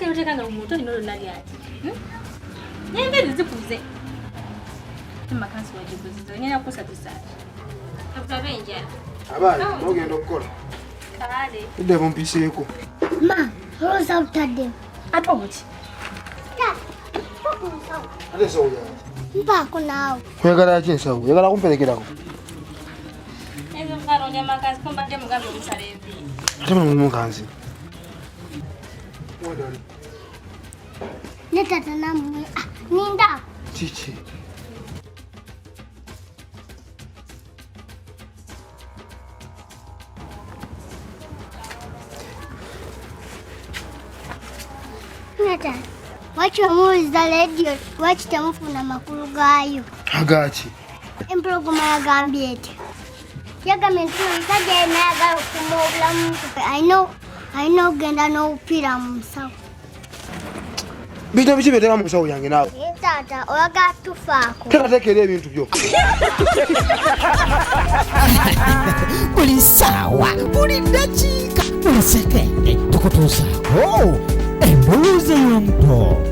Ate utekanga umuntu ino nali ati. Nenge zikuze. Tima kansi wajibuzizo nyanya kusa bisali. Akabenja. Abali, ogenda okukola. Kale. Tudde mumpiseeko. Ma, roza utadde. Atobuti. Ate sawo ya. Mpako naawe. Kwegala ki ensawo? Yagala kumperekerako. Ezo ngalo nyama kansi kumba de mugambe musalevi. Ate mu kansi. Nedda tanamu. Ninda. Chichi. Nedda. Wakimuuliza radio, wakitemufuna makulu gaayo. Agaki. Empologoma yagambye eti. Yagambye nti omusajja yenna ayagala okukuuma obulamu. Alina okugenda n'obupiira mu nsawo. Bintu biki byetera mu nsawo yange naawe? Taata, oyagala tufaako. Teekateekera ebintu byo. Buli ssaawa, buli ddakiika, buli sekende tukutuusaako embuuzi y'omuto.